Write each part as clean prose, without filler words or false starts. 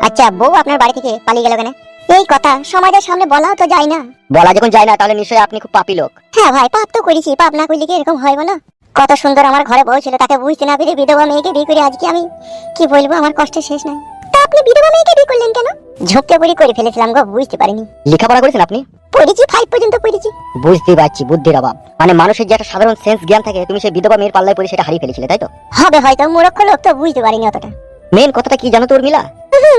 আচ্ছা বউ আপনার বাড়ি থেকে পালিয়ে গেল কেন? এই কথা সমাজের সামনে বলাও তো যায় না। বলা যখন যায় না তাহলে নিশ্চয়ই আপনি খুব পাপী লোক। হ্যাঁ ভাই, পাপ তো করেছি, পাপ না করলে কি এরকম হয় বলো? কত সুন্দর আমার ঘরে বউ ছিল, তাকে বুঝতে না পেরে বিধবা মেয়েকে বিয়ে করে আজকে আমি কি বলবো, আমার কষ্টের শেষ নাই। তা আপনি বিধবা মেয়েকে বিয়ে করলেন কেন? ঝোঁকে পড়ি করে ফেলেছিলাম গো, বুঝতে পারিনি। লেখাপড়া করেছেন আপনি? পড়েছি, 5 পর্যন্ত পড়েছি। বুঝতে পারছি বুদ্ধির অভাব। মানে মানুষের যে একটা সাধারণ সেন্স জ্ঞান থাকে, তুমি সেই বিধবা মেয়ের পাল্লায় পড়ে সেটা হারিয়ে ফেলেছিলে, তাই তো? হবে হয়তো, মূর্খ লোক তো, বুঝতে পারিনি অতটা। মেন কথাটা কি জানো তো উর্মিলা?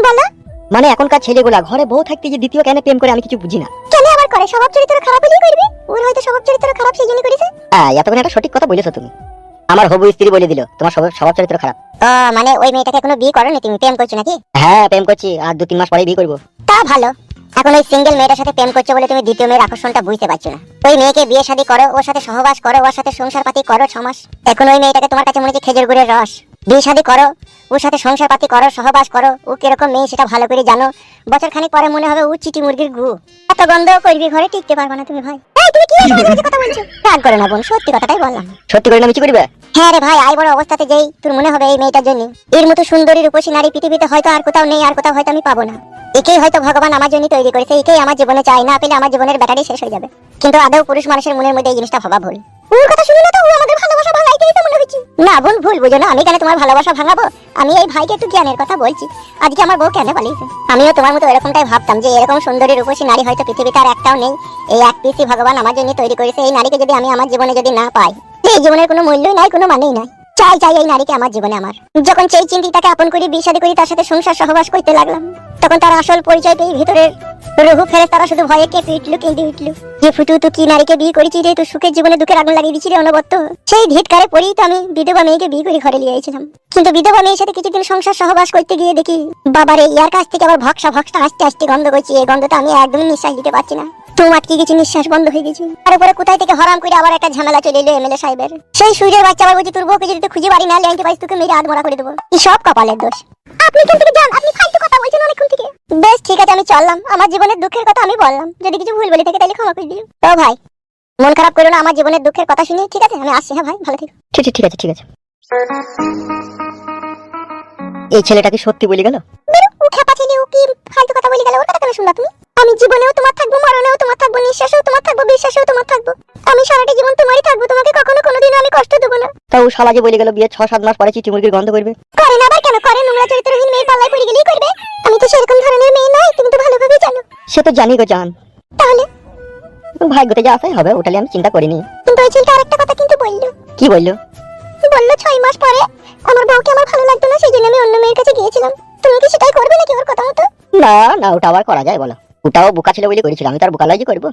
বলো। মানে এখনকার ছেলেগুলা ঘরে বউ থাকতে যে দ্বিতীয় কেন প্রেম করে আমি কিছু বুঝি না। কেন আবার করে? স্বভাব চরিত্র খারাপ হলেই করবে। ওর হয়তো স্বভাব চরিত্র খারাপ, সেই জন্য করেছে। এতক্ষণ একটা সঠিক কথা বলেছো তুমি। আমার হবু স্ত্রী বলে দিল তোমার স্বভাব চরিত্র খারাপ। মানে ওই মেয়েটাকে কোনো বিয়ে করোনি তুমি, প্রেম করছো নাকি? হ্যাঁ প্রেম করছি, আর 2-3 মাস পরেই বিয়ে করবো। তা ভালো। এখন ওই সিঙ্গেল মেয়েটার সাথে প্রেম করছো বলে তুমি দ্বিতীয় মেয়ের আকর্ষণটা বুঝতে পারছো না। ওই মেয়েকে বিয়ে শাদী করো, ওর সাথে সহবাস করো, ওর সাথে সংসার পাতি করো 6 মাস। এখন ওই মেয়েটাকে তোমার কাছে মনে হচ্ছে খেজুর গুড়ের রস। বিয়ে শাদী করো, ওর সাথে সংসার পাতি করো, সহবাস করো, ও কিরকম মেয়ে সেটা ভালো করে জানো। বছর খানিক পরে মনে হবে ও চিটি মুরগির গু। এত গন্ধ করবি, ঘরে টিকতে পারবে না তুমি ভাই। তুমি কি এসব কথা বলছো? রাগ করো না বোন, সত্যি কথাটাই বললাম। সত্যি করে না মিছি করবে? হ্যাঁ রে ভাই, আই বড় অবস্থাতে যেই তোর মনে হবে এই মেয়েটার জন্য, এর মতো সুন্দরী রূপসী নারী পৃথিবীতে হয়তো আর কোথাও নেই, আর কোথাও হয়তো আমি পাবো না। একেই হয়তো ভগবান আমার জন্য তৈরি করেছে, একেই আমার জীবনে চাই, না পেলে আমার জীবনের ব্যাটারি শেষ হয়ে যাবে। কিন্তু আদৌ পুরুষ মানুষের মনের মধ্যে এই জিনিসটা ভাবা ভুল। ওর কথা শুনে না তো ও আমাদের ভালোবাসা ভাঙাইতে এসে মনে হচ্ছে। না বোন, ভুল বুঝো না, আমি কেন তোমার ভালোবাসা ভাঙাবো? আমি এই ভাইকে একটু জ্ঞানের কথা বলছি। আজকে আমার বউ কেন পালিয়েছে? আমিও তোমার মতো এরকমটাই ভাবতাম যে এরকম সুন্দরী রূপসী নারী হয়তো পৃথিবীতে আর একটাও নেই। এই এক পিসি ভগবান আমার জন্য তৈরি করেছে। এই নারীকে যদি আমি আমার জীবনে যদি না পাই, এই জীবনের কোনো মূল্যই নাই, কোনো মানেই নাই। চাই চাই এই নারীকে আমার জীবনে। আমার যখন সেই চিন্তি তাকে আপন করি, বিয়ে শাদী করি, তার সাথে সংসার সহবাস করতে লাগলাম, তখন তার আসল পরিচয় পেয়ে ভিতরের রুহু ফেরেশতারা শুধু ভয়ে কেঁপে উঠল, কেঁদে উঠল যে ফুটু তুই কি নারীকে বিয়ে করেছিস রে, তুই সুখের জীবনে দুঃখের আগুন লাগিয়ে দিচ্ছিস রে অনবদ্য। সেই ধিৎকারে পড়েই তো আমি বিধবা মেয়েকে বিয়ে করে ঘরে নিয়ে এসেছিলাম। কিন্তু বিধবা মেয়ের সাথে কিছুদিন সংসার সহবাস করতে গিয়ে দেখি বাবারে, ইয়ার কাছ থেকে আবার ভক্সা আস্তে আস্তে গন্ধ করছি। এই গন্ধটা আমি একদমই নিঃশ্বাস দিতে পারছি না। তুম আটকে গেছি, নিঃশ্বাস বন্ধ হয়ে গেছি। তার উপরে কোথায় থেকে হরাম করে আবার একটা ঝামেলা চলে এলো এমএলএ সাহেবের। সেই সুইরের বাচ্চা আবার বলছি তোর বউকে যদি তুই খুঁজে পারি না ল্যাংটি পাইস, তোকে মেরে আধমরা করে দেবো। কি সব কপালের দোষ। আপনি এখান থেকে যান, আপনি ফালতু কথা বলছেন অনেকক্ষণ থেকে। বেশ ঠিক আছে, আমি চললাম। আমার জীবনের দুঃখের কথা আমি বললাম, যদি কিছু ভুল বলে থাকে তাহলে ক্ষমা করে দিও। তো ভাই মন খারাপ করো না আমার জীবনের দুঃখের কথা শুনে, ঠিক আছে? আমি আসছি। হ্যাঁ ভাই, ভালো থেকো। ঠিক আছে ঠিক আছে। এই ছেলেটা কি সত্যি বলে গেল? ও খেপা ছেলে, ও কি ফালতু কথা বলে গেল? ওর কথা কেন শুনবা তুমি? আমি জীবনেও তোমার থাকবো, মরণেও তোমার থাকবো, নিঃশ্বাসেও তোমার থাকবো, বিশ্বাসেও তোমার থাকবো। আমি সারাটা জীবন তোমারই থাকবো, তোমাকে কখনো কোনোদিনও আমি কষ্ট দেবো না। তাও শালা যে বলে গেল বিয়ে 6-7 মাস পরে চিটি মুরগির গন্ধ করবে। করে না আবার কেন করে? নোংরা চরিত্রহীন মেয়ের পাল্লায় পড়ে গেলেই করবে। আমি তো সেরকম ধরনের মেয়ে নই, তুমি তো ভালোভাবেই জানো। সে তো জানি গো জান। তাহলে ভাগ্যতে যা আছে হবে, ওটালে আমি চিন্তা করিনি। কিন্তু ওই ছেলেটা আরেকটা কথা কিন্তু বললো। কি বললো? বললো 6 মাস পরে আমার বউকে আমার ভালো লাগতো না, সেই জন্য আমি অন্য মেয়ের কাছে গিয়েছিলাম। তুমি কি সেটাই করবে নাকি ওর কথা মতো? না না, ওটা আবার করা যায় বলো? ওটাও বোকা ছিল বলে করেছিল, আমি তার বোকা লাগি করবো?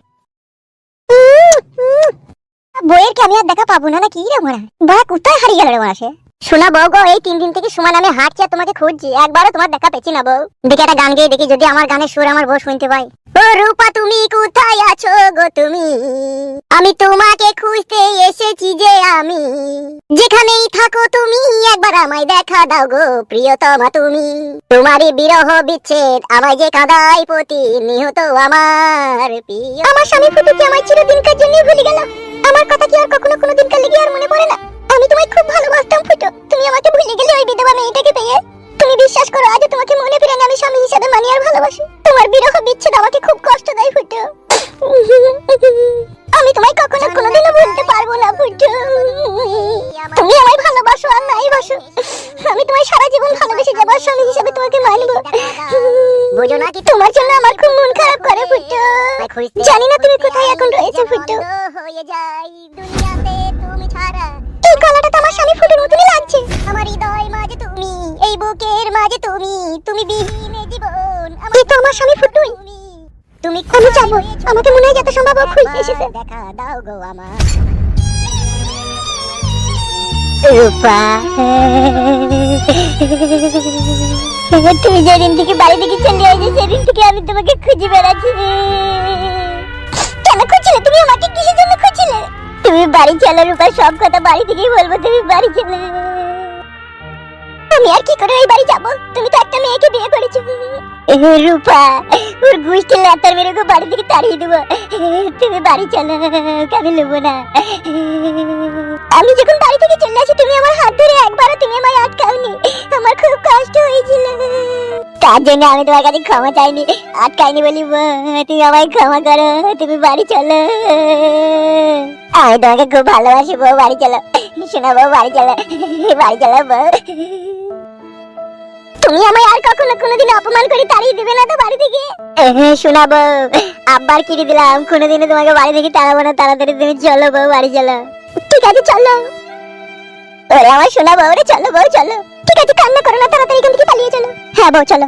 বইয়ের কি আমি আর দেখা পাবো না নাকি রে মোরা? বা কোথায় হারিয়ে গেল রে মোরা সে? শোনা বউ গো, এই 3 দিন থেকে সুমন আমি হাঁটছি আর তোমাকে খুঁজছি, একবারও তোমার দেখা পেছি না বউ। দেখি একটা গান গেয়ে দেখি, যদি আমার গানের সুর আমার বউ শুনতে পাই। ও রূপা তুমি কোথায় আছো গো তুমি, আমি তোমাকে খুঁজতে এসেছি যে আমি। যেখানেই থাকো তুমি একবার আমায় দেখা দাও গো প্রিয়তমা তুমি। তোমারই বিরহ বিচ্ছেদ আমায় যে কাঁদায় প্রতি নিহত আমার প্রিয়। আমার স্বামী ফুটু কি আমায় চিরদিনকার জন্য ভুলে গেল? আমার কথা কি আর কখনো কোনোদিনকার লেগে আর মনে পড়ে না? আমি তোমায় খুব ভালোবাসতাম ফুটু, তুমি আমাকে ভুলে গেলে ওই বিধবা মেয়েটাকে পেয়ে। তুমি বিশ্বাস করো, আজ তোমাকে মনে ফিরে আমি স্বামী হিসেবে মানি আর ভালোবাসি। তোমার বিরহ বিচ্ছেদ আমাকে খুব কষ্ট দেয় ফুটু। আমি তোমায় কখনো কোনোদিনও ভুলতে পারবো না ফুটু। তুমি আমায় ভালোবাসো আর নাই বাসো, আমি তোমায় সারা জীবন ভালোবেসে যাবো, স্বামী হিসেবে তোমাকে মানবো। বুঝো না কি তোমার জন্য আমার খুব মন খারাপ করে ফুটু। জানি না তুমি কোথায় এখন রয়েছে ফুটু। এই গলাটা তো আমার স্বামী ফুটুর মতনই লাগছে। আমার হৃদয় মাঝে তুমি, এই বুকের মাঝে তুমি, তুমি বিহীন জীবন। এই তো আমার স্বামী ফুটুই। তুমি আমি যাবো, আমাকে মনে হয় যত সম্ভব খুঁজতে এসেছে। দেখা দাও গো আমার রূপা। তুমি যেদিন থেকে বাড়ি থেকে চলে আসলে সেদিন থেকে আমি তোমাকে খুঁজে বেড়াচ্ছি। কেন খুঁজছিলে তুমি আমাকে? কিসের জন্য খুঁজছিলে? তুমি বাড়ি চলো রূপা, সব কথা বাড়ি থেকেই বলবো, তুমি বাড়ি চলো। আমি আর কি করে এই বাড়ি যাবো? তুমি তো একটা মেয়েকে বিয়ে করেছো রূপা, ওর গুষ্টি লাতার মেরে বাড়ি থেকে তাড়িয়ে দেবো। তুমি বাড়ি চলো, আমি নেবো না। আমি যখন বাড়ি থেকে চলে আসি তুমি আমার হাত ধরে একবারও তুমি আমায় আটকাওনি, আমার খুব কষ্ট হয়েছিল। তার জন্য আমি তোমার কাছে ক্ষমা চাইনি, আটকাইনি বলি বউ, তুমি আমায় ক্ষমা করো, তুমি বাড়ি চলো। আমি তোমাকে খুব ভালোবাসি বউ, বাড়ি চলো। শোনা বউ, বাড়ি চলো, বাড়ি চলো বউ। তুমি আমায় আর কখনো কোনোদিন অপমান করে তাড়িয়ে দিবে না তো বাড়ি থেকে? শোনা বউ, আব্বার কিনে দিলাম, কোনোদিনও তোমাকে বাড়ি থেকে তাড়াবো না, তাড়াতাড়ি তুমি চলো বউ, বাড়ি চলো। ঠিক আছে চলো। ওরে আমার শোনা বউ রে, চলো বউ চলো। ঠিক আছে কান্না করো না, তাড়াতাড়ি এখান থেকে পালিয়ে চলো। হ্যাঁ বউ চলো।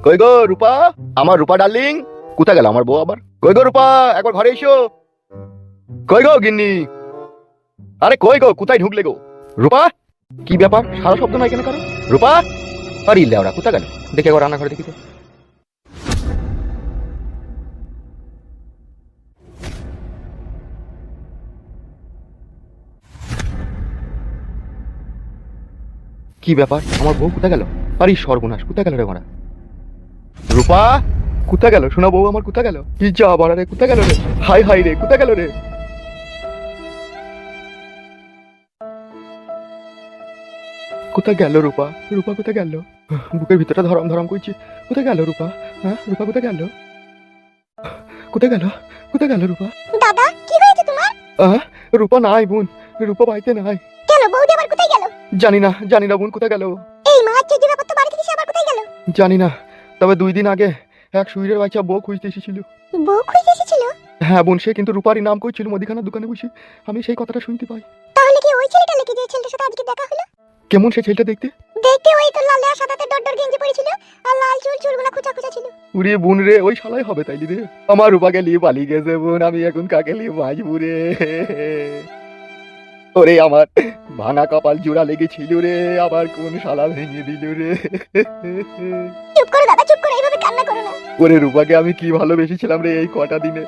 কই গো রূপা, আমার রূপা ডার্লিং, কোথায় গেল আমার বউ আবার? কই গো রূপা, একবার ঘরে এসো। কই গো গিন্নি, আরে কই গো, কোথায় ঢুকলে গো? রূপা, কি ব্যাপার, সারা শব্দ নাই কেন কারো? রূপা, আরে ইল্লে ওরা কোথায় গেল? দেখে একবার রান্নাঘরে দেখি তো। কি ব্যাপার, আমার বউ কোথায় গেল? আরে সর্বনাশ, কোথায় গেল রে মারা? রূপা, কোথায় গেল শোনা বউ আমার, কোথায় গেল? কি যা বাড়া রে, কোথায় গেল রে? হাই হাই রে, কোথায় গেল রে? কোথায় গেল রূপা? রূপা কোথায় গেল? বুকের ভিতরটা ধরম ধরম করছি। কোথায় গেল রূপা? হ্যাঁ রূপা কোথায় গেল? কোথায় গেল? কোথায় গেল রূপা? দাদা কি হয়েছে তোমার? রূপা নাই বোন, রূপা বাড়িতে নাই। কেন বউদি আবার কোথায় গেল? জানি না বোন, কোথায় গেল? এই মাছ যে ব্যাপার, তো বাড়ি থেকে সে আবার কোথায় গেল? জানি না, তবে 2 দিন আগে এক সুইরের বাচ্চা বউ খুঁজতে এসেছিল। বউ খুঁজতে এসেছিল? হ্যাঁ বোন, সে কিন্তু রূপারই নাম করছিল মুদিখানার দোকানে বসে। আমি সেই কথাটা শুনতে পাই। তাহলে কি ওই ছেলেটা নাকি যে ছেলেটার সাথে আজকে দেখা হলো? কেমন সে ছেলেটা দেখতে? দেখতে ওই তো লাল আর সাদাতে ডট গেঞ্জি পরেছিল, আর লাল চুলগুলো খুঁচা খুঁচা ছিল। উড়িয়ে বোন রে, ওই শালাই হবে তাইলি রে। আমার রূপাকে নিয়ে পালিয়ে গেছে বোন, আমি এখন কাকে নিয়ে বাঁচবো রে? ওরে আমার ভাঙা কপাল জোড়া লেগেছিল রে, আবার কোন শালা ভেঙে দিল রে। চুপ করো দাদা, চুপ করো, এইভাবে কান্না করো না। ওরে রূপাকে আমি কি ভালোবেসেছিলাম রে, এই কটা দিনে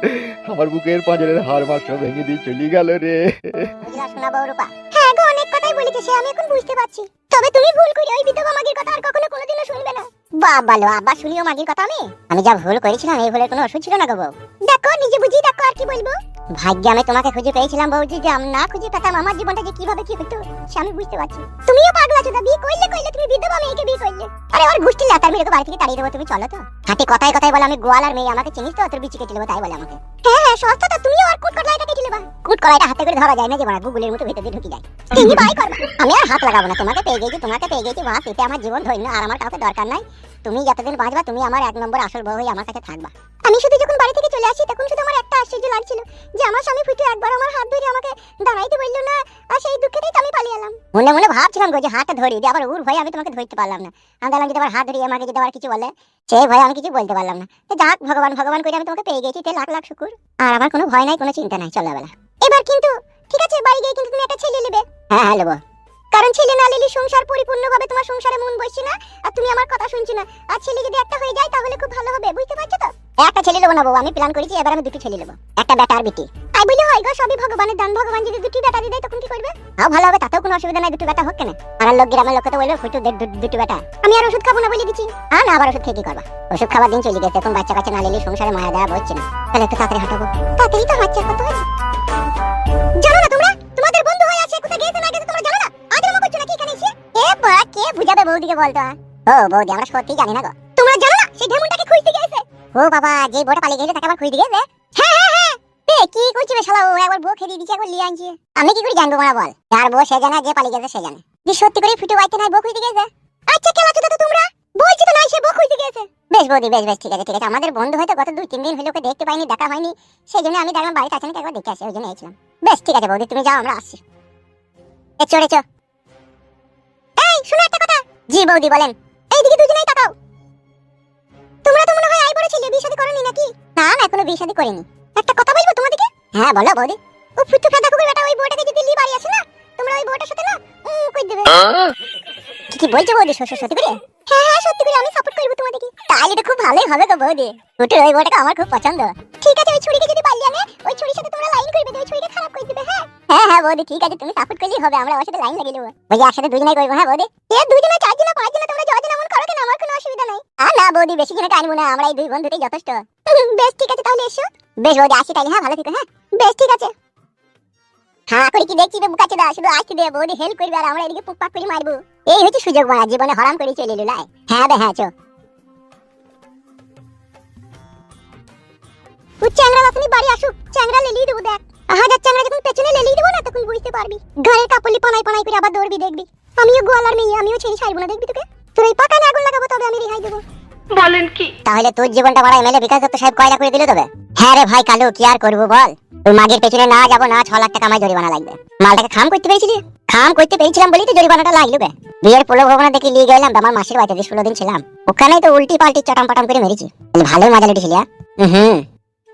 আমার বুকের পাঁজরের হাড় মাস ভেঙে দিয়ে চলে গেল রে। বুঝলা শোনা বউ রূপা? হ্যাঁ গো, অনেক কথাই বলেছে সে, আমি এখন বুঝতে পারছি। তবে তুমি ভুল করে ওই বিধবা মাগির কথা আর কখনো কোনোদিনও শুনবে না। বাবা লো, আব্বা শুনিও মাগির কথা? আমি যা ভুল করেছিলাম, এই ভুলের কোনো ওষুধ ছিল না গো বউ। দেখো নিজে বুঝি দেখো, আর কি বলবো। ভাগ্যে আমি তোমাকে খুঁজে পেয়েছিলাম বউ, যে আমি না খুঁজে পেতাম আমার জীবনটা যে কিভাবে কি হতো সে আমি বুঝতে পারছি। তুমিও পাগলা চোদা, বিয়ে করলে তুমি বিধবা মেয়েকে বিয়ে করলে। আরে ওর গোষ্ঠী লাতার মেয়েকে বাড়ি থেকে তাড়িয়ে দেবো, তুমি চলো তো। হাতে কথায় কথায় বলে আমি গোয়ালার মেয়ে, আমাকে চিনিস তো, তোর বিচি কেটে দেবো তাই বলে আমাকে। হ্যাঁ সস্তা তো, তুমিও আর কুট কলাইটা কেটে নেবা। কুট কলাইটা হাতে করে ধরা যায় না যে বড় গুগলের মতো ভিতর দিয়ে ঢুকে যায়। তুমি বাই করবা, আমি আর হাত লাগাবো না। তোমাকে পেয়ে গেছি বাস, এতে আমার জীবন ধন্য, আর আমার কাউকে দরকার নাই। তুমি যতদিন বাঁচবা তুমি আমার 1 নম্বর আসল বউ হয়ে আমার কাছে থাকবা। আমি শুধু যখন বাড়ি থেকে চলে আসি তখন শুধু আমার একটা আশ্চর্য লাগছিল যে আমার স্বামী ফুটে একবার আমার হাত ধরে আমাকে দাঁড়াইতে বললো না, আর সেই দুঃখেতেই আমি পালিয়ে এলাম। মনে মনে ভাবছিলাম গো যে হাতটা ধরি দিয়ে, আবার উর ভয়ে আমি তোমাকে ধরতে পারলাম না। আমি বললাম যদি আবার হাত ধরিয়ে আমাকে যদি আবার কিছু বলে, সেই ভয়ে আমি কিছু বলতে পারলাম না। তো যাক, ভগবান করে আমি তোমাকে পেয়ে গেছি, তে লাখ লাখ শুকুর। আর আমার কোনো ভয় নাই, কোনো চিন্তা নাই, চলো বেলা। এবার কিন্তু ঠিক আছে, বাড়ি গিয়ে কিন্তু তুমি একটা ছেলে নেবে। হ্যাঁ নেবো, কারণ ছেলে না নিলে সংসার পরিপূর্ণভাবে তোমার সংসারে মন বসছে না, আর তুমি আমার কথা শুনছো না। আর ছেলে যদি একটা হয়ে যায় তাহলে খুব ভালো হবে, বুঝতে পারছো তো? একটা ছেলে নেবো না বউ, আমি প্ল্যান করেছি এবার আমি 2টি ছেলে নেবো, একটা বেটা আর বেটি। তাই বলি হয় গো, সবই ভগবানের দান। ভগবান যদি 2টি বেটা দিয়ে দেয় তখন কি করবে? ভালো হবে, তাতেও কোনো অসুবিধা নাই, 2টি বেটা হোক কেন। আর লোক গ্রামের লোক তো বলবে ফুটু 2টি বেটা। আমি আর ওষুধ খাবো না বলে দিচ্ছি। না আবার ওষুধ খেয়ে কি করবা? ওষুধ খাবার দিন চলে গেছে, এখন বাচ্চা কাচ্চা না নিলে সংসারে মায়া দেওয়া হচ্ছে না। তাহলে একটু তাড়াতাড়ি হাঁটাবো, তাড়াতাড়ি তো হাঁটছে কত হয়। জানো না তোমরা তোমাদের বন্ধু হয়ে আছে, কোথায় গেছে না গেছে তোমরা জানো না? আজ আমার করছো না কি এখানে এসে? কে বুঝাবে বৌদিকে বলতো? ও বৌদি, আমরা সত্যি জানি না গো। তোমরা জানো না সেই ঢেমুনটাকে খুঁজতে গেছে? ও বাবা, যে বউটা পালিয়ে গেছে তাকে আবার খুঁজতে গেছে? হ্যাঁ কি করছিস শালা, ও একবার বউ খেয়ে দিয়েছে, একবার লিয়ে আনছে। আমি কি করে জানবো মারা বল? যার বউ সে জানে, যে পালিয়ে গেছে সে জানে। যে সত্যি করে ফুটে বাইতে নাই বউ খুঁজতে গেছে। আচ্ছা কেলা চোদা তো তোমরা বলছি তো নাই সে বউ খুঁজতে গেছে। বেশ বৌদি, বেশ ঠিক আছে। আমাদের বন্ধু হয়তো গত 2-3 দিন হলো ওকে দেখতে পাইনি, দেখা হয়নি, সেই জন্য আমি দেখলাম বাড়িতে আছে নাকি একবার দেখে আসি, ওই জন্য এসেছিলাম। বেশ ঠিক আছে বৌদি, তুমি যাও, আমরা আসছি। চড়েছ। এই শোনো একটা কথা। জি বৌদি বলেন। এইদিকে দুজনেই তাকাও। তোমরা তো মনে হয় আই বড় ছেলে, বিয়ে শাদী করনি নাকি? না এখনো বিয়ে শাদী করিনি। একটা কথা বলবো তোমাদেরকে? হ্যাঁ বলো বৌদি। ও ফুটু ফাটা কুকুর বেটা ওই বউটাকে যদি দিল্লি বাড়ি আসে না, তোমরা ওই বউটার সাথে না কই দেবে। কি বলছো বৌদি? সত্যি করে? হ্যাঁ সত্যি করে, আমি সাপোর্ট করব তোমাদেরকে। তাহলে তো খুব ভালোই হবে গো বৌদি, ফুটুর ওই বউটাকে আমার খুব পছন্দ। ঠিক আছে, ওই ছুরিকে যদি পালিয়ে আনে, ওই ছুরির সাথে তোমরা লাইন করবে, ওই ছুরিকে খারাপ করে দিবে। হ্যাঁ বৌদি ঠিক আছে, তুমি সাপোর্ট করলেই হবে, আমরা ওর সাথে লাইন লাগিয়ে নেব। ওই একসাথে দুজনেই করবো। হ্যাঁ বৌদি, এ দুজনে 4 জন 5 জন তোমরা যতজন মন করো কেন, আমার কোনো অসুবিধা নাই। না বৌদি, বেশি কিনে আনবো না, আমরা এই দুই বন্ধুতেই যথেষ্ট। বেশ ঠিক আছে, তাহলে এসো। বেশ বৌদি, আসি তাই। হ্যাঁ, ভালো থেকো। হ্যাঁ বেশ ঠিক আছে। হ্যাঁ করে কি দেখছি রে বুকাচোদা, শুধু আসতে দে, বৌদি হেল্প করবে আর আমরা এদিকে পুকপাক করে মারবো। এই হচ্ছে সুযোগ মারা, জীবনে হারাম করে চলে এলো লাই। হ্যাঁ বে হ্যাঁ, চো। ও চ্যাংড়া আপনি বাড়ি আসুক, চ্যাংড়া লেলিয়ে দেবো দেখ। হাজার চ্যাংড়া যখন পেছনে লেলিয়ে দেবো না, তখন বুঝতে পারবি। ঘরের কাপড়লি পানাই পানাই করে আবার দৌড়বি, দেখবি। আমিও গোয়ালার মেয়ে, আমিও ছেড়ে ছাড়বো না, দেখবি তোকে। তোর এই পাকানে আগুন লাগাবো, তবে আমি রেহাই দেবো। বলেন কি? তাহলে তোর জীবনটা বড় এমএলএ বিকাশ দত্ত সাহেব কয়লা করে দিল তবে। হ্যাঁ রে ভাই কালু, কি আর করবো বল। ওই মাগের পেছনে না যাবো না, 6 লাখ টাকা আমায় জরিমানা লাগবে। মালটাকে খাম করতে পেরেছিলি? খাম করতে পেরেছিলাম বলেই তো জরিমানাটা লাগলো বে। বিয়ের প্রলোভনা দেখে নিয়ে গেলাম আমার মাসির বাড়িতে, যে 16 দিন ছিলাম ওখানেই তো উল্টি পাল্টি চটাম পাটাম করে মেরেছি। ভালোই মজা লেগেছিল।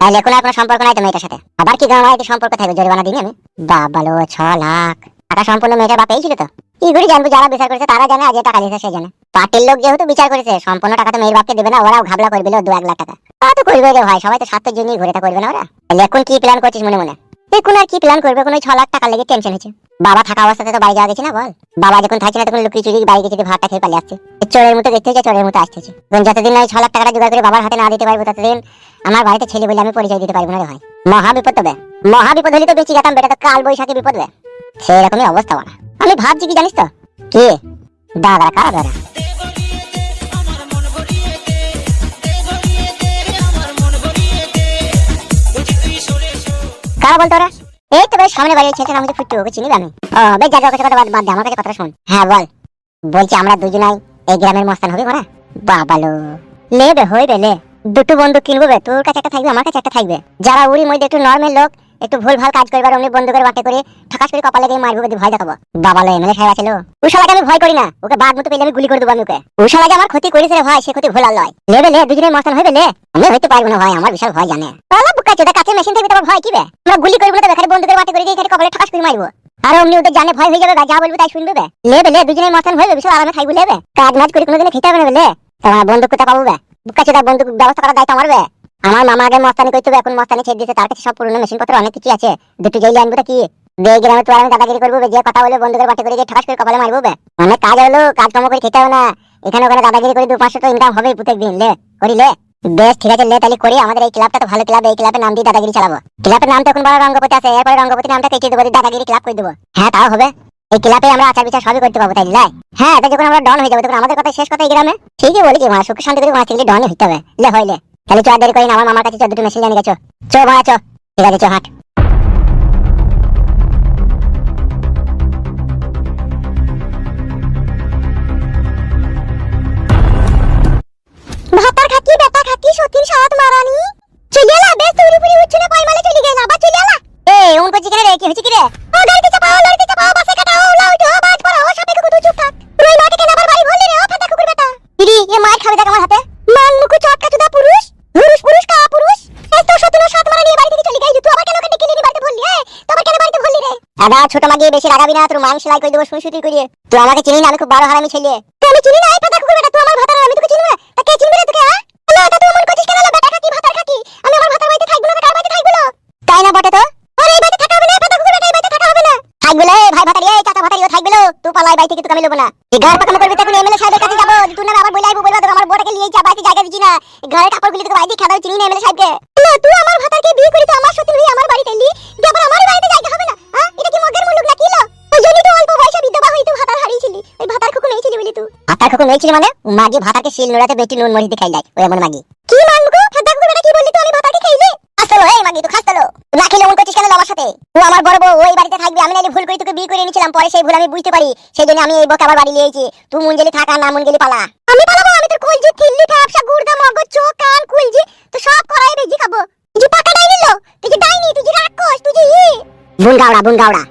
তাহলে এখন আর কোনো সম্পর্ক নাই তো মেয়েটার সাথে? আবার কি গাঁয়ে সম্পর্ক থাকবে জরিমানা দিনে আমি? বাবালো 6 লাখ টাকা সম্পূর্ণ মেয়েটার বাপেই ছিল তো। কি করে জানবো? যারা বিচার করেছে তারা জানে, আর যে টাকা দিয়েছে সে জানে। পার্টির লোক যেহেতু বিচার করেছে, সম্পূর্ণ টাকা তো মেয়ের বাপকে দেবে না, ওরাও ঘাবলা করবে 2-1 লাখ টাকা। তা তো করবে রে ভাই, সবাই তো স্বার্থের জন্যই ঘুরেটা করবে না ওরা। তাহলে এখন কি প্ল্যান করছিস মনে মনে? দেখুন আর কি প্ল্যান করবে, কোনো 6 লাখ টাকা লেগে টেনশন হচ্ছে। বাবা থাকা অবস্থাতে তো বাড়ি যাওয়া গেছে না বল। বাবা যখন থাকছে না তখন লুকিয়ে চুরি বাড়ি গেছে, ভাতটা খেয়ে পালিয়ে আসছে। চোরের মতো দেখতে হচ্ছে, চোরের মতো আসতেছে। যতদিন না 6 লাখ টাকাটা জোগাড় করে বাবার হাতে না দিতে পারবো, ততদিন আমার বাড়িতে ছেলে বলে আমি পরিচয় দিতে পারবো না রে ভাই। মহা বিপদ তবে। মহা বিপদ হলে তো বেঁচে যেতাম, বেটা তো কাল বৈশাখী বিপদ বে। সেরকমই অবস্থা বড়া। আমি ভাবছি কি জানিস তো? কি? দাদা কারা দাদা? কারা বলতো ওরা? এই তো বেশ সামনে বাড়ির ছেলেটা, আমাকে ফুটতে ওকে চিনি আমি। ও বেশ, যা কথা বাদ দে, আমার কাছে কথাটা শোন। হ্যাঁ বল। বলছি আমরা দুজনাই এই গ্রামের মস্তান হবে মারা। বাবালো লে বে, হইবে লে। দুটো বন্দুক কিনবো বে, তোর কাছে একটা থাকবে, আমার কাছে একটা থাকবে। যারা উড়ি মধ্যে একটু নরমাল লোক, একটু ভুল ভাল কাজ করবার অমনি বন্দুকের বাটে করে ঠাকাস করে কপালে দিয়ে মারবো, ভয় দেখাবো। বাবালো এমএলএ সাহেব আছে লো। ও শালাকে আমি ভয় করি না, ওকে বাদ মতো পেলে আমি গুলি করে দেবো আমি ওকে। ও শালাকে আমার ক্ষতি করেছে রে ভাই, সে ক্ষতি ভুল আর লয়। লেবে লে, দুজনের মস্তান হইবে লে। আমি হইতে পারবো না ভাই, আমার বিশাল ভয় জানে। তাহলে বুকাচোদা কাছে মেশিন থাকবে, তোমার ভয় কি বে? আমরা গুলি করবো না, তবে খালি বন্দুকের বাটে করে দিয়ে এখানে কপালে ঠাকাস করে মারবো। আর অমনি ওদের জানে ভয় হয়ে যাবে, যা বলবো তাই শুনবে বে। লেবে লে, দুজনের মস্তান হইবে, বিশাল আরামে থাকবো লেবে। কাজ মাজ করে কোনোদিন খেতে হবে না লে। তোমার বন্দুক কোথা পাবো বে? বুকাচোদা বন্দুক ব্যবস্থা করার দায়িত্ব আমার বে। আমার মামা আগে মস্তানি করতে হবে, এখন মস্তানি ছেড়ে দিয়েছে, তার কাছে সব পুরনো মেশিন পত্র অনেক কিছু আছে। দুটো জেলে আনবো কি দে গ্রামে, তো আমি দাদাগিরি করবো, যে কথা বলে বন্দুকের বাটে করে দিয়ে ঠাকাস করে কপালে মারবো বে। অনেক কাজ হলো, কাজকর্ম করে খেতে হবে না, এখানে ওখানে দাদাগিরি করে 200-500 তো ইনকাম হবে প্রত্যেক দিন। লে করি লে। বেশ ঠিক আছে লে, তাহলে করি। আমাদের এই ক্লাবটা তো ভালো ক্লাব, এই ক্লাবের নাম দিয়ে দাদাগিরি চালাবো। ক্লাবের নাম তো এখন বড় রঙ্গপতি আছে, এরপরে রঙ্গপতি নামটা কেটে দেবো, দাদাগিরি ক্লাব করে দেবো। হ্যাঁ তাও হবে। এই ক্লাবে আমরা আচার বিচার সবই করতে পারবো, তাই লাই। হ্যাঁ, এটা যখন আমরা ডন হয়ে যাবো, তখন আমাদের কথা শেষ কথা এই গ্রামে। ঠিকই বলেছি মা, সুখ শান্তি করে মাছ ডন হইতে হবে। লে হইলে তাহলে চো, আর দেরি করি না, আমার মামার কাছে 14টি মেশিন জানি গেছো। চো ভাড়া চো। ঠিক আছে চো, হাট। ভাতার খাকি বেটা খাকি সতীন সাত মারানি চলে এলা। বেশ তুরি পুরি উঠছে না, পাইমালে চলে গেল, আবার চলে এলা। এই ওন কো চিকেনে রে, কি হচ্ছে কি রে? ও গাড়িতে চাপাও, বাসে কাটাও, লাউ তো বাজ পড়া, ও সাপে কুকুর চুপ থাক। তুই মাকে কেন আবার বাড়ি ভরলি রে? ও ফাটা কুকুর বেটা। দিদি এ মার খাবে দেখ আমার হাতে। মান মুখ চটকা চুদা পুরুষ। পুরুষ কা পুরুষ। এই তো সতীন সাত মারানি বাড়ি থেকে চলে গেল, তুই আবার কেন ওকে ডেকে নিয়ে বাড়িতে ভরলি? তো আবার কেন বাড়িতে ভরলি রে? আদা ছোট মাগি বেশি রাগাবি না, তোর মাং সেলাই করে দেবো শুনশুতি করিয়ে। তুই আমাকে চিনি না, আমি খুব বড় হারামি ছেলে। আমি চিনি না, এই ফাটা কুকুর বেটা, তুই আমার ভাতার, আমি তোকে চিনি না। তা কে চিনবে রে তোকে? হ্যাঁ হ্যালো, তা তুই মন করছিস কেন? বেটা খাকি ভাতার খাকি, আমি আমার ভাতার বাড়িতে থাকবো না, কার বাড়িতে থাকবো? তাই না বটে তো। আরে এই বাড়িতে থাকা হবে না, ফাটা কুকুর বেটা, এই বাড়িতে থাকা হবে না। থাকবে লে ভাই ভাতারি, এই চাচা ভাতারিও থাকবে লো। তুই পালাই বাড়ি থেকে, তোকে আমি লব না। এই গার পাকামো করবি তখন এমএলএ সাহেবের কাছে যাবো। তুই না আবার বলে আইবো, বলবা তো আমার বড়কে নিয়ে যা, বাড়িতে জায়গা দিছি না। ঘরের কাপড়গুলি তোকে বাইরে খাবার চিনি না এমএলএ সাহেবকে। না তুই আমার ভাতারকে বিয়ে করি তো আমার সত্যি হই আমার বাড়িতে এলি, যে আবার আমার বাড়িতে জায়গা হবে না? হ্যাঁ এটা কি মগের মুলুক নাকি লো? ওই জন্যই তো অল্প বয়সে বিধবা হই তুই ভাতার হারিয়েছিলি। ওই ভাতার খুকু মেয়েছিলি বলি তুই। ভাতার খুকু মেয়েছিলি মানে? মাগি ভাতারকে শিল নোড়াতে বেটি নুন মরিতে খাইলাই, ওই এমন মাগি। কি মানবো ফাটা কুকুর বেটা, কি বললি তুই? আমি ভাতারকে খাইলে আসলো? এই মাগি তুই খাসলো না খেলে মন করছিস কেন আমার সাথে? ও আমার বড় বউ, ওই বাড়িতে থাকবি। আমি নাইলে ভুল করে তোকে বিয়ে করে নিয়েছিলাম, পরে সেই ভুল আমি বুঝতে পারি, সেই জন্য আমি এই বকে আবার বাড়ি লিয়েছি। তুই মুঞ্জেলি থাকা না মুঞ্জেলি পালা। আমি পালাবো? আমি তোর কলজি থিল্লি ফ্যাপসা গুড়দা মগজ চোখ কান কুলজি তো সব করাই বেজি খাবো। তুই যে পাকা ডাইনি লো, তুই যে ডাইনি, তুই যে রাক্ষস, তুই যে বুন গাওড়া বুন গাওড়াই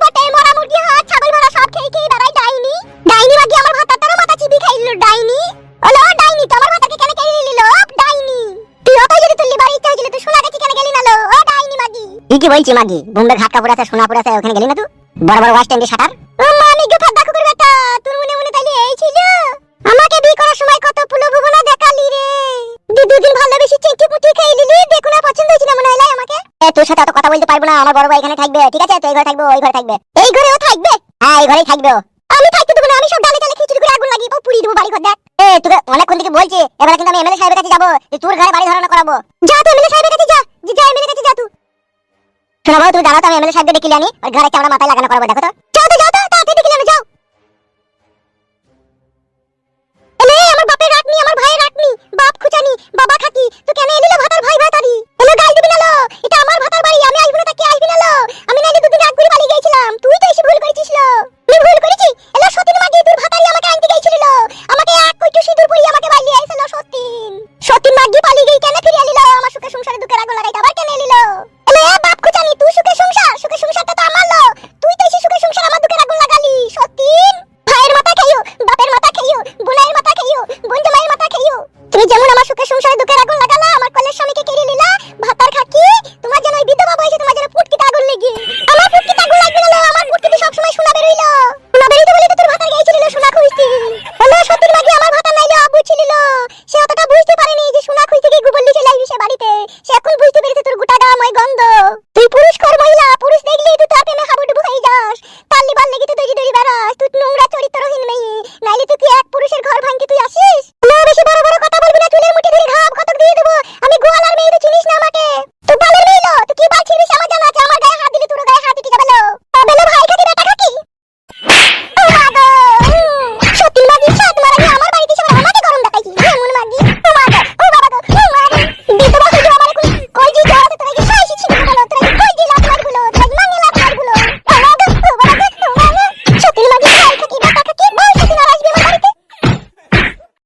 বটে। মরা মুরগি হাত ছাগল ভরা সব খেয়ে খেয়ে বেড়াই ডাইনি। ডাইনি মাগি আমার ভাতাটারও মাথা চিবি খাইলো ডাইনি। ওলো ডাইনি, তো আমার ভাতাকে কেন কেড়ে নিলি লো? ডাইনি তুই অত যদি তুললি বাড়ি ইচ্ছা হয়েছিল, তুই সোনা গাছি কেন গেলি না লো? ও ডাইনি মাগি। কি বলছি মাগি? বোম্বে ঘাট কাপড় আছে, সোনাপুর আছে, ওখানে গেলি না তুই? বড় বড় ওয়াশ স্ট্যান্ডে শাটার। ও মামি গো ফাটা কুকুর বেটা, তোর মনে মনে তাইলে এই ছিল? আমাকে বিয়ে করার সময় কত প্রলোভনা দেখালি রে। দুদিন ভালোবেসে চেঁচে পুঁচে খেয়ে নিলি, দেখো না পছন্দ হয়েছিল মনে হয় আমাকে। তোর সাথে অত কথা বলতে পারবো না, আমার বড় ভাই এখানে থাকবে। ঠিক আছে, তো এই ঘরে থাকবে, ওই ঘরে থাকবে। এই ঘরেও থাকবে? হ্যাঁ এই ঘরেই থাকবে। আমি থাকতে দেবো না, আমি সব ডালে ডালে খিচুড়ি করে আগুন লাগিয়ে পুড়িয়ে দেবো বাড়ি ঘর। দেখ এ তোকে অনেকক্ষণ থেকে বলছি, এবারে কিন্তু আমি এমএলএ সাহেবের কাছে যাবো, যে তোর ঘরে বাড়ি ধরানো করাবো। যা তো এমএলএ সাহেবের কাছে যা, যা এমএলএ কাছে যা তুই। শোনো বাবু, তুমি দাঁড়াও তো, আমি এমএলএ সাহেবকে ডেকে আনি, আর ঘরে চামড়া মাথায় লাগানো করাবো, দেখো তো। যাও তো তাড়াতাড়ি ডেকে আনো, যাও।